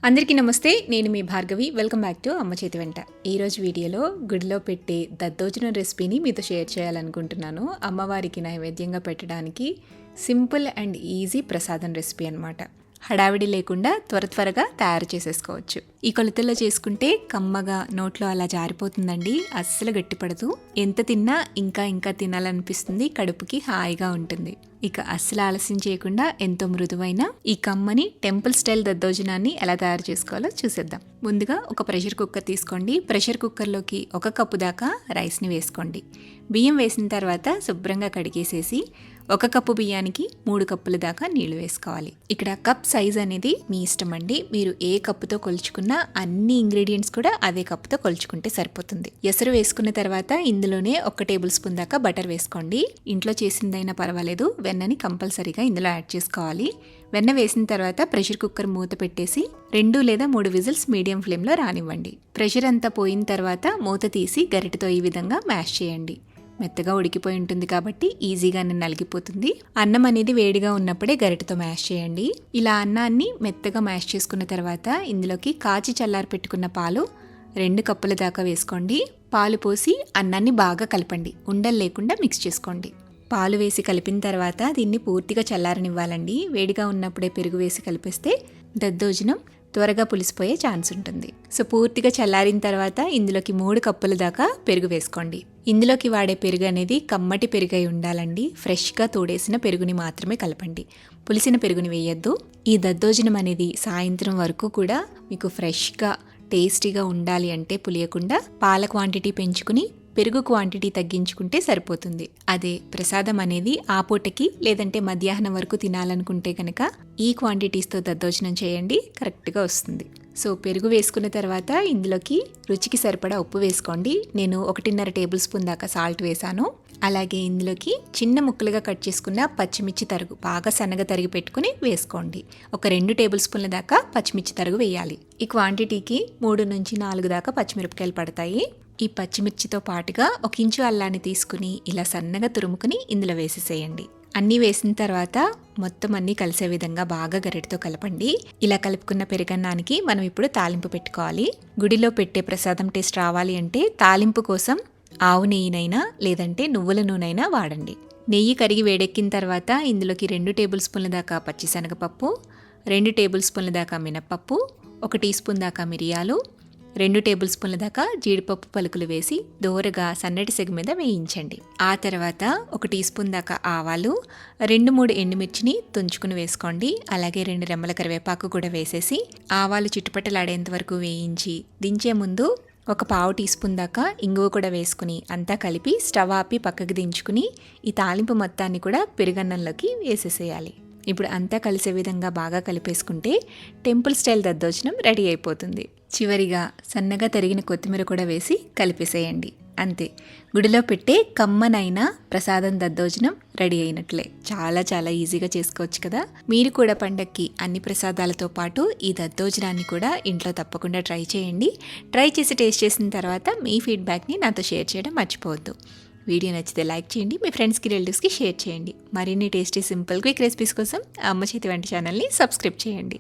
అందరికీ నమస్తే. నేను మీ భార్గవి. వెల్కమ్ బ్యాక్ టు అమ్మ చేతి వెంట. ఈరోజు వీడియోలో గుడిలో పెట్టే దద్దోజనం రెసిపీని మీతో షేర్ చేయాలనుకుంటున్నాను. అమ్మవారికి నైవేద్యంగా పెట్టడానికి సింపుల్ అండ్ ఈజీ ప్రసాదం రెసిపీ అనమాట. హడావిడి లేకుండా త్వరగా తయారు చేసేసుకోవచ్చు. ఈ కొలతల్లో చేసుకుంటే కమ్మగా నోట్లో అలా జారిపోతుందండి. అస్సలు గట్టిపడదు. ఎంత తిన్నా ఇంకా తినాలనిపిస్తుంది. కడుపుకి హాయిగా ఉంటుంది. ఇక అస్సలు ఆలస్యం చేయకుండా ఎంతో మృదువైన ఈ కమ్మని టెంపుల్ స్టైల్ దద్దోజనాన్ని ఎలా తయారు చేసుకోవాలో చూసేద్దాం. ముందుగా ఒక ప్రెషర్ కుక్కర్ తీసుకోండి. ప్రెషర్ కుక్కర్లోకి 1 కప్పు దాకా రైస్ని వేసుకోండి. బియ్యం వేసిన తర్వాత శుభ్రంగా కడిగేసేసి 1 కప్పు బియ్యానికి 3 కప్పుల దాకా నీళ్లు వేసుకోవాలి. ఇక్కడ కప్ సైజ్ అనేది మీ ఇష్టం అండి. మీరు ఏ కప్పుతో కొలుచుకున్నా అన్ని ఇంగ్రీడియంట్స్ కూడా అదే కప్పుతో కొలుచుకుంటే సరిపోతుంది. ఎసరు వేసుకున్న తర్వాత ఇందులోనే 1 టేబుల్ స్పూన్ దాకా బటర్ వేసుకోండి. ఇంట్లో చేసిందైనా పర్వాలేదు. వెన్నని కంపల్సరీగా ఇందులో యాడ్ చేసుకోవాలి. వెన్న వేసిన తర్వాత ప్రెషర్ కుక్కర్ మూత పెట్టేసి 2 లేదా 3 విజిల్స్ మీడియం ఫ్లేమ్లో రానివ్వండి. ప్రెషర్ అంతా పోయిన తర్వాత మూత తీసి గరిటెతో ఈ విధంగా మ్యాష్ చేయండి. మెత్తగా ఉడికిపోయి ఉంటుంది కాబట్టి ఈజీగానే నలిగిపోతుంది. అన్నం అనేది వేడిగా ఉన్నప్పుడే గరిటెతో మ్యాష్ చేయండి. ఇలా అన్నాన్ని మెత్తగా మ్యాష్ చేసుకున్న తర్వాత ఇందులోకి కాచి చల్లారి పెట్టుకున్న పాలు 2 కప్పుల దాకా వేసుకోండి. పాలు పోసి అన్నాన్ని బాగా కలపండి. ఉండలు లేకుండా మిక్స్ చేసుకోండి. పాలు వేసి కలిపిన తర్వాత దీన్ని పూర్తిగా చల్లారనివ్వాలండి. వేడిగా ఉన్నప్పుడే పెరుగు వేసి కలిపేస్తే దద్దోజనం త్వరగా పులిసిపోయే ఛాన్స్ ఉంటుంది. సో పూర్తిగా చల్లారిన తర్వాత ఇందులోకి 3 కప్పుల దాకా పెరుగు వేసుకోండి. ఇందులోకి వాడే పెరుగు అనేది కమ్మటి పెరుగు అయి ఉండాలండి. ఫ్రెష్గా తోడేసిన పెరుగుని మాత్రమే కలపండి. పులిసిన పెరుగుని వేయొద్దు. ఈ దద్దోజనం అనేది సాయంత్రం వరకు కూడా మీకు ఫ్రెష్గా టేస్టీగా ఉండాలి అంటే పులియకుండా పాల క్వాంటిటీ పెంచుకుని పెరుగు క్వాంటిటీ తగ్గించుకుంటే సరిపోతుంది. అదే ప్రసాదం అనేది ఆ పూటకి లేదంటే మధ్యాహ్నం వరకు తినాలనుకుంటే కనుక ఈ క్వాంటిటీస్తో దద్దోజనం చేయండి, కరెక్ట్గా వస్తుంది. సో పెరుగు వేసుకున్న తర్వాత ఇందులోకి రుచికి సరిపడా ఉప్పు వేసుకోండి. నేను 1.5 టేబుల్ స్పూన్ దాకా సాల్ట్ వేసాను. అలాగే ఇందులోకి చిన్న ముక్కలుగా కట్ చేసుకున్న పచ్చిమిర్చి తరుగు బాగా సన్నగా తరిగి పెట్టుకుని వేసుకోండి. ఒక 2 టేబుల్ స్పూన్ల దాకా పచ్చిమిర్చి తరుగు వేయాలి. ఈ క్వాంటిటీకి 3 నుంచి 4 దాకా పచ్చిమిరపకాయలు పడతాయి. ఈ పచ్చిమిర్చితో పాటుగా 1 ఇంచు అల్లాన్ని తీసుకుని ఇలా సన్నగా తురుముకుని ఇందులో వేసేసేయండి. అన్నీ వేసిన తర్వాత మొత్తం అన్నీ కలిసే విధంగా బాగా గరిటెతో కలపండి. ఇలా కలుపుకున్న పెరుగన్నానికి మనం ఇప్పుడు తాలింపు పెట్టుకోవాలి. గుడిలో పెట్టే ప్రసాదం టేస్ట్ రావాలి అంటే తాలింపు కోసం ఆవు నెయ్యినైనా లేదంటే నువ్వుల నూనెైనా వాడండి. నెయ్యి కరిగి వేడెక్కిన తర్వాత ఇందులోకి 2 టేబుల్ స్పూన్ల దాకా పచ్చిశనగపప్పు, 2 టేబుల్ స్పూన్ల దాకా మినప్పప్పు, 1 టీ స్పూన్ దాకా మిరియాలు, 2 టేబుల్ స్పూన్ల దాకా జీడిపప్పు పలుకులు వేసి దోరగా సన్నటి సెగ మీద వేయించండి. ఆ తర్వాత 1 టీ స్పూన్ దాకా ఆవాలు, 2-3 ఎండుమిర్చిని తుంచుకుని వేసుకోండి. అలాగే 2 రెమ్మల కరివేపాకు కూడా వేసేసి ఆవాలు చిట్టుపట్టలాడేంత వరకు వేయించి దించే ముందు 1 పావు టీ స్పూన్ దాకా ఇంగువ కూడా వేసుకుని అంతా కలిపి స్టవ్ ఆపి పక్కకి దించుకుని ఈ తాలింపు మొత్తాన్ని కూడా పెరుగన్నంలోకి వేసేసేయాలి. ఇప్పుడు అంతా కలిసే విధంగా బాగా కలిపేసుకుంటే టెంపుల్ స్టైల్ దద్దోజనం రెడీ అయిపోతుంది. చివరిగా సన్నగా తరిగిన కొత్తిమీర కూడా వేసి కలిపేసేయండి. అంతే, గుడిలో పెట్టే కమ్మనైన ప్రసాదం దద్దోజనం రెడీ అయినట్లే. చాలా ఈజీగా చేసుకోవచ్చు కదా. మీరు కూడా పండక్కి అన్ని ప్రసాదాలతో పాటు ఈ దద్దోజనాన్ని కూడా ఇంట్లో తప్పకుండా ట్రై చేయండి. ట్రై చేసి టేస్ట్ చేసిన తర్వాత మీ ఫీడ్బ్యాక్ని నాతో షేర్ చేయడం మర్చిపోవద్దు. వీడియో నచ్చితే లైక్ చేయండి. మీ ఫ్రెండ్స్కి రిలేటివ్స్కి షేర్ చేయండి. మరిన్ని టేస్టీ సింపుల్ క్విక్ రెసిపీస్ కోసం అమ్మ చేతి వంట ఛానల్ని సబ్స్క్రైబ్ చేయండి.